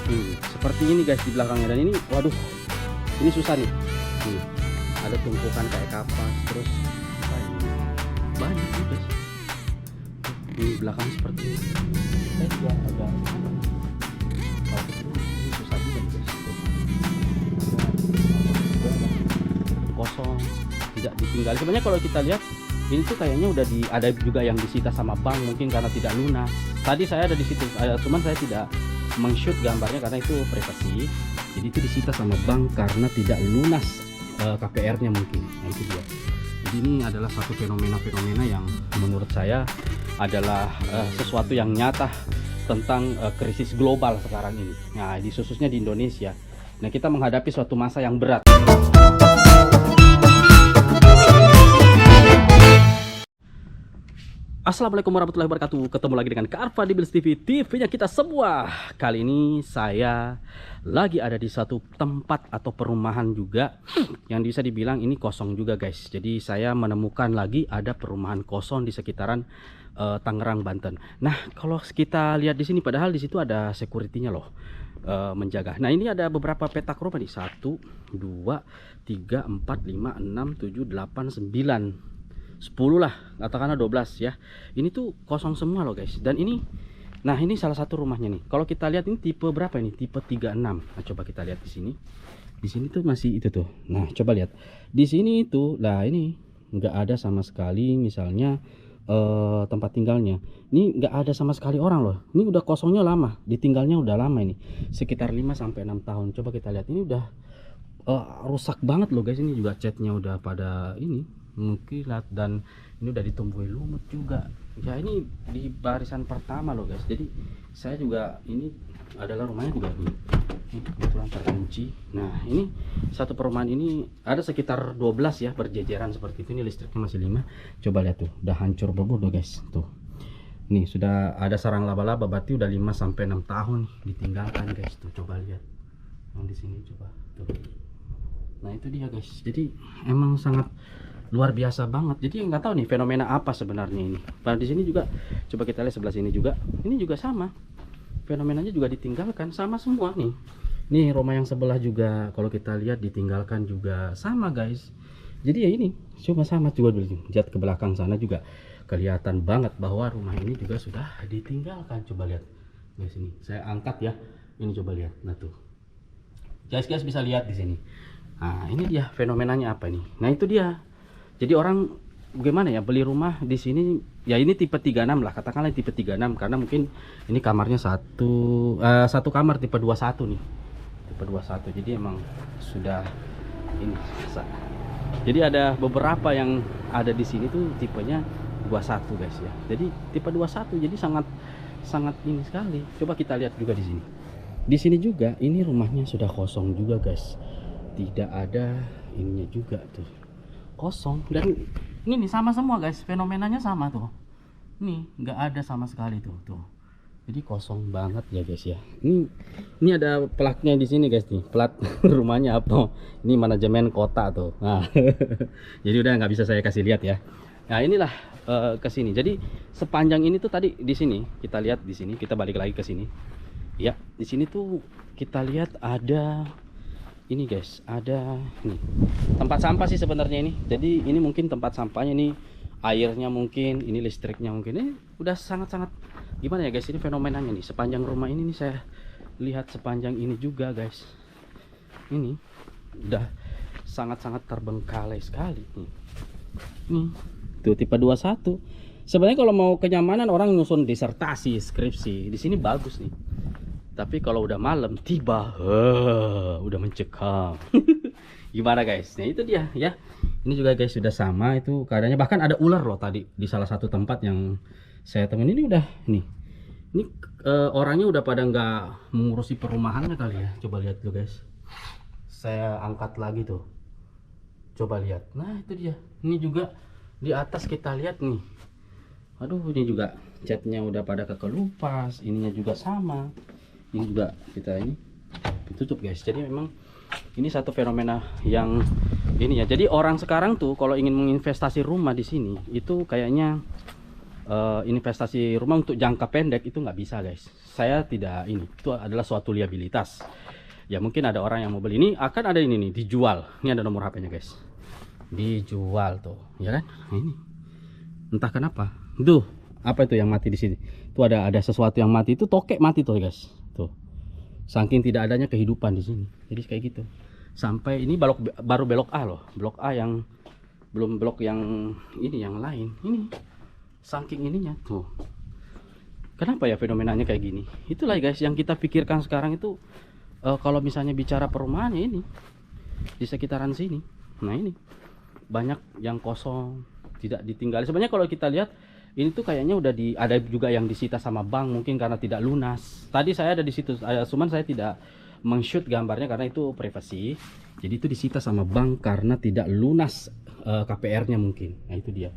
Seperti ini guys di belakangnya, dan ini waduh, ini susah nih. Ada tumpukan kayak kapas, terus apa ini? Banyak nih guys. Di belakang seperti ini. Saya juga agak kalau kesini ini susah juga nih guys. Kosong, tidak ditinggal. Sebenarnya kalau kita lihat ini tuh kayaknya udah ada juga yang disita sama bank mungkin karena tidak lunas. Tadi saya ada di situ, cuman saya tidak meng-shoot gambarnya karena itu privasi. Jadi itu disita sama bank karena tidak lunas KPR-nya mungkin. Nah itu dia. Jadi ini adalah satu fenomena-fenomena yang menurut saya adalah sesuatu yang nyata tentang krisis global sekarang ini. Nah, khususnya di Indonesia. Nah, kita menghadapi suatu masa yang berat. Assalamualaikum warahmatullahi wabarakatuh. Ketemu lagi dengan Kak Arfa di Bills TV, TV-nya kita semua. Kali ini saya lagi ada di satu tempat atau perumahan juga yang bisa dibilang ini kosong juga guys. Jadi saya menemukan lagi ada perumahan kosong di sekitaran Tangerang, Banten. Nah, kalau kita lihat di sini, padahal di situ ada security-nya loh, menjaga. Nah, ini ada beberapa petak rumah nih. 1, 2, 3, 4, 5, 6, 7, 8, 9, 10 lah, katakanlah 12 ya. Ini tuh kosong semua loh guys. Dan ini, nah ini salah satu rumahnya nih. Kalau kita lihat ini tipe berapa ini? Tipe 36. Nah, coba kita lihat di sini. Di sini tuh masih itu tuh. Nah, coba lihat. Di sini itu, lah ini nggak ada sama sekali misalnya tempat tinggalnya. Ini nggak ada sama sekali orang loh. Ini udah kosongnya lama, ditinggalnya udah lama ini. Sekitar 5 sampai 6 tahun. Coba kita lihat, ini udah rusak banget loh guys. Ini juga catnya udah pada ini mengkilat, dan ini udah ditumbuhi lumut juga ya. Ini di barisan pertama loh guys. Jadi saya juga, ini adalah rumahnya juga ini kebetulan terkunci. Nah, ini satu perumahan ini ada sekitar 12 ya, berjejeran seperti itu. Ini listriknya masih 5. Coba lihat tuh, udah hancur berbur loh guys. Tuh, nih sudah ada sarang laba-laba, berarti udah 5 sampai 6 tahun ditinggalkan guys. Tuh coba lihat yang di sini, coba tuh. Nah itu dia guys. Jadi emang sangat luar biasa banget. Jadi nggak tahu nih fenomena apa sebenarnya ini. Pada di sini juga, coba kita lihat sebelah sini juga. Ini juga sama. Fenomenanya juga ditinggalkan sama semua nih. Nih rumah yang sebelah juga kalau kita lihat ditinggalkan juga sama guys. Jadi ya ini cuma sama juga dulu. Lihat ke belakang sana juga kelihatan banget bahwa rumah ini juga sudah ditinggalkan. Coba lihat guys, ini saya angkat ya. Ini coba lihat. Nah tuh. Guys bisa lihat di sini. Nah, ini dia fenomenanya apa nih? Nah, itu dia. Jadi orang bagaimana ya beli rumah di sini ya, ini tipe 36 lah, katakanlah tipe 36 karena mungkin ini kamarnya satu kamar tipe 21 nih. Tipe 21. Jadi emang sudah ini. Jadi ada beberapa yang ada di sini tuh tipenya 21 guys ya. Jadi tipe 21, jadi sangat ini sekali. Coba kita lihat juga di sini. Di sini juga ini rumahnya sudah kosong juga guys. Tidak ada ininya juga tuh, kosong. Dan ini nih sama semua guys, fenomenanya sama tuh. Nih nggak ada sama sekali tuh. Jadi kosong banget ya guys ya. Ini ada platnya di sini guys nih, plat rumahnya apa? Ini manajemen kota tuh. Nah, jadi udah nggak bisa saya kasih lihat ya. Nah inilah ke sini. Jadi sepanjang ini tuh tadi di sini kita lihat, di sini kita balik lagi ke sini. Ya di sini tuh kita lihat ada ini guys, ada nih tempat sampah sih sebenarnya ini. Jadi ini mungkin tempat sampahnya, ini airnya mungkin, ini listriknya mungkin. Ini udah sangat-sangat gimana ya guys, ini fenomenanya nih sepanjang rumah ini nih. Saya lihat sepanjang ini juga guys, ini udah sangat-sangat terbengkalai sekali nih. Nih tuh tipe 21. Sebenarnya kalau mau kenyamanan orang nyusun disertasi, skripsi di sini bagus nih. Tapi kalau udah malam tiba, udah mencekam. Gimana guys? Nah itu dia ya. Ini juga guys sudah sama itu keadaannya. Bahkan ada ular loh tadi di salah satu tempat yang saya temuin. Ini udah nih. Ini orangnya udah pada nggak mengurusi perumahannya kali ya. Coba lihat tuh guys. Saya angkat lagi tuh. Coba lihat. Nah itu dia. Ini juga di atas kita lihat nih. Aduh, ini juga catnya udah pada kekelupas. Ininya juga sama. Ini juga kita ini ditutup guys. Jadi memang ini satu fenomena yang ini ya. Jadi orang sekarang tuh kalau ingin menginvestasi rumah di sini itu kayaknya investasi rumah untuk jangka pendek itu nggak bisa guys. saya tidak ini, itu adalah suatu liabilitas. Ya mungkin ada orang yang mau beli, ini akan ada ini nih dijual. Ini ada nomor HP-nya guys, dijual tuh ya kan. Nah, ini entah kenapa tuh, apa itu yang mati di sini tuh, ada sesuatu yang mati, itu tokek mati tuh guys tuh, saking tidak adanya kehidupan di sini. Jadi kayak gitu. Sampai ini baru belok A loh, blok A yang belum blok yang ini, yang lain. Ini saking ininya tuh. Kenapa ya fenomenanya kayak gini? Itulah guys yang kita pikirkan sekarang itu. Kalau misalnya bicara perumahannya ini di sekitaran sini, nah ini banyak yang kosong, tidak ditinggali. Sebenarnya kalau kita lihat ini tuh kayaknya udah ada juga yang disita sama bank, mungkin karena tidak lunas. Tadi saya ada di situ, cuman saya tidak meng-shoot gambarnya karena itu privasi. Jadi itu disita sama bank karena tidak lunas KPR-nya mungkin. Nah itu dia.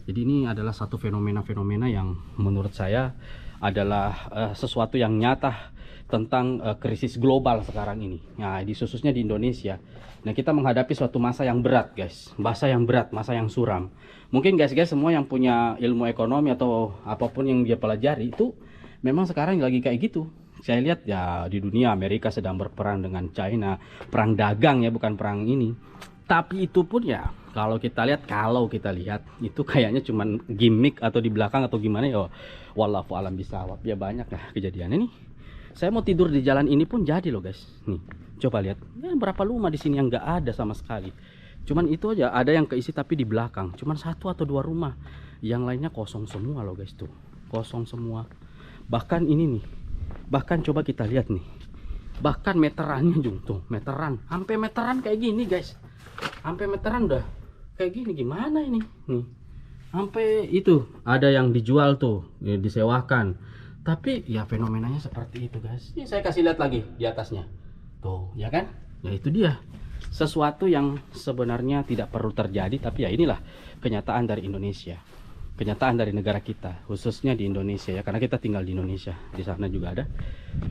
Jadi ini adalah satu fenomena-fenomena yang menurut saya adalah sesuatu yang nyata tentang krisis global sekarang ini. Nah, khususnya di Indonesia. Nah, kita menghadapi suatu masa yang berat, guys. Masa yang berat, masa yang suram. Mungkin guys semua yang punya ilmu ekonomi atau apapun yang dia pelajari itu memang sekarang lagi kayak gitu. Saya lihat ya di dunia Amerika sedang berperang dengan China, perang dagang ya, bukan perang ini. Tapi itu pun ya kalau kita lihat itu kayaknya cuman gimmick atau di belakang atau gimana ya. Wallahu alam bisawab. Ya banyak lah kejadian ini. Saya mau tidur di jalan ini pun jadi loh guys. Nih, coba lihat. Ya, berapa rumah di sini yang nggak ada sama sekali. Cuman itu aja, ada yang keisi tapi di belakang. Cuman 1 atau 2 rumah. Yang lainnya kosong semua loh guys tuh. Kosong semua. Bahkan ini nih. Bahkan coba kita lihat nih. Bahkan meterannya juga tuh, meteran. Sampai meteran kayak gini guys. Sampai meteran udah kayak gini, gimana ini? Nih. Sampai itu ada yang dijual tuh, disewakan. Tapi ya fenomenanya seperti itu guys. Ini saya kasih lihat lagi di atasnya tuh ya kan, ya itu dia sesuatu yang sebenarnya tidak perlu terjadi, tapi ya inilah kenyataan dari Indonesia, kenyataan dari negara kita, khususnya di Indonesia ya, karena kita tinggal di Indonesia. Di sana juga ada.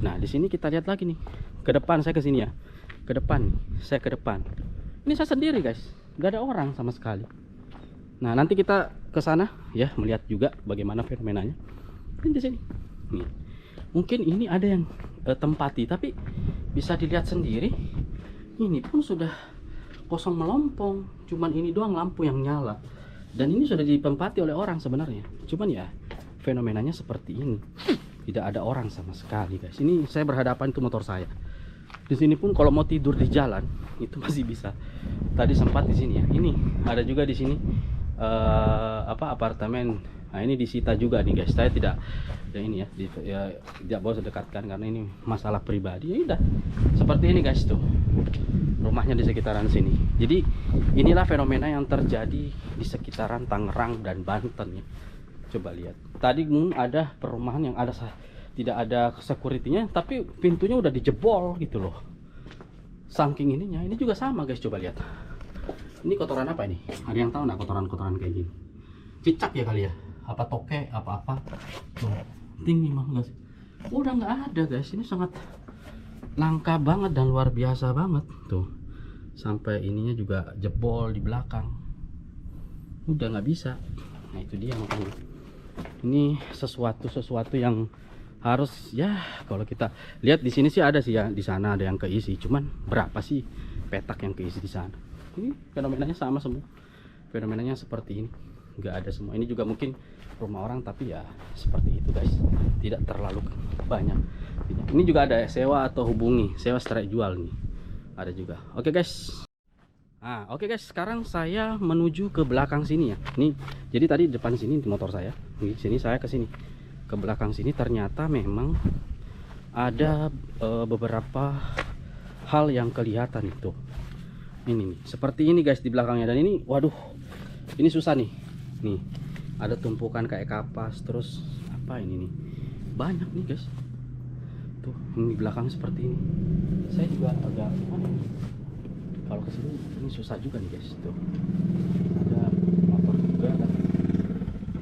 Nah di sini kita lihat lagi nih ke depan, saya ke sini ya, ke depan saya ke depan. Ini saya sendiri guys, nggak ada orang sama sekali. Nah nanti kita ke sana ya, melihat juga bagaimana fenomenanya. Ini di sini nih. Mungkin ini ada yang tempati, tapi bisa dilihat sendiri ini pun sudah kosong melompong. Cuman ini doang lampu yang nyala, dan ini sudah ditempati oleh orang sebenarnya. Cuman ya fenomenanya seperti ini, tidak ada orang sama sekali guys. Ini saya berhadapan ke motor saya. Di sini pun kalau mau tidur di jalan itu masih bisa. Tadi sempat di sini ya. Ini ada juga di sini apartemen. Nah ini disita juga nih guys. Saya tidak ya ini ya, tidak boleh dekatkan karena ini masalah pribadi. Ya udah seperti ini guys tuh, rumahnya di sekitaran sini. Jadi inilah fenomena yang terjadi di sekitaran Tangerang dan Banten ya. Coba lihat, tadi ada perumahan yang ada tidak ada security-nya, tapi pintunya udah dijebol gitu loh, saking ininya. Ini juga sama guys, coba lihat. Ini kotoran apa ini? Ada yang tahu nggak kotoran-kotoran kayak gini? Cicak ya kali ya, apa toke, apa-apa tuh, tinggi banget guys. Udah nggak ada guys. Ini sangat langka banget dan luar biasa banget tuh. Sampai ininya juga jebol di belakang, udah nggak bisa. Nah itu dia makanya ini sesuatu yang harus ya, kalau kita lihat di sini sih ada sih ya, di sana ada yang keisi. Cuman berapa sih petak yang keisi di sana? Ini fenomenanya sama semua, fenomenanya seperti ini, nggak ada semua. Ini juga mungkin rumah orang, tapi ya seperti itu guys, tidak terlalu banyak. Ini juga ada sewa atau hubungi, sewa strike jual nih ada juga. Oke guys. Nah, oke guys, sekarang saya menuju ke belakang sini ya. Nih, jadi tadi depan sini di motor saya. Nih, sini saya ke sini. Ke belakang sini ternyata memang ada beberapa hal yang kelihatan itu. Ini nih, seperti ini guys di belakangnya, dan ini waduh, ini susah nih. Nih, ada tumpukan kayak kapas, terus apa ini nih? Banyak nih guys. Tuh, ini di belakang seperti ini. Saya juga agak kalau kesini ini susah juga nih guys. Tuh, ada motor juga, tapi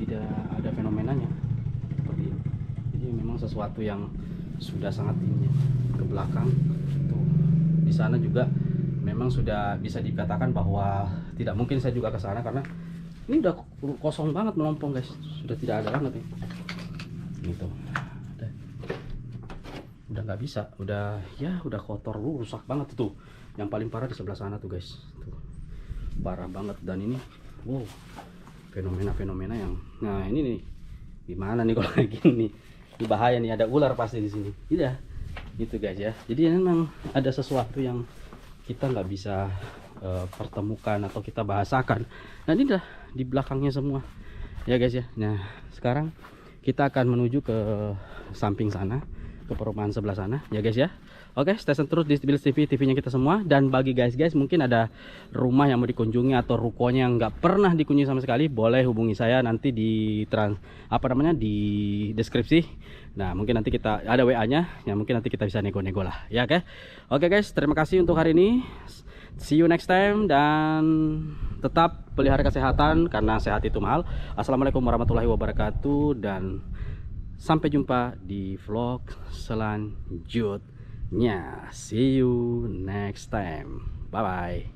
tidak ada fenomenanya seperti ini. Jadi memang sesuatu yang sudah sangat ini ke belakang. Tuh, di sana juga memang sudah bisa dikatakan bahwa tidak mungkin saya juga ke sana karena ini udah kosong banget, melompong guys, sudah tidak ada banget nih. Gitu. udah nggak bisa, udah ya udah kotor, rusak banget tuh. Yang paling parah di sebelah sana tuh guys, tuh parah banget. Dan ini wow, fenomena-fenomena yang, nah ini nih gimana nih kalau kayak gini, ini bahaya nih, ada ular pasti di sini. Iya gitu guys ya. Jadi memang ada sesuatu yang kita nggak bisa pertemukan atau kita bahasakan. Nah ini dah di belakangnya semua ya guys ya. Nah sekarang kita akan menuju ke samping sana, ke perumahan sebelah sana ya guys ya. Oke, stay tune terus di Bills TV, TV-nya kita semua. Dan bagi guys mungkin ada rumah yang mau dikunjungi atau rukonya yang nggak pernah dikunjungi sama sekali, boleh hubungi saya nanti di di deskripsi. Nah mungkin nanti kita ada WA-nya, ya mungkin nanti kita bisa nego-nego lah ya. Oke guys, terima kasih untuk hari ini. See you next time, dan tetap pelihara kesehatan karena sehat itu mahal. Assalamualaikum warahmatullahi wabarakatuh, dan sampai jumpa di vlog selanjutnya. See you next time. Bye bye.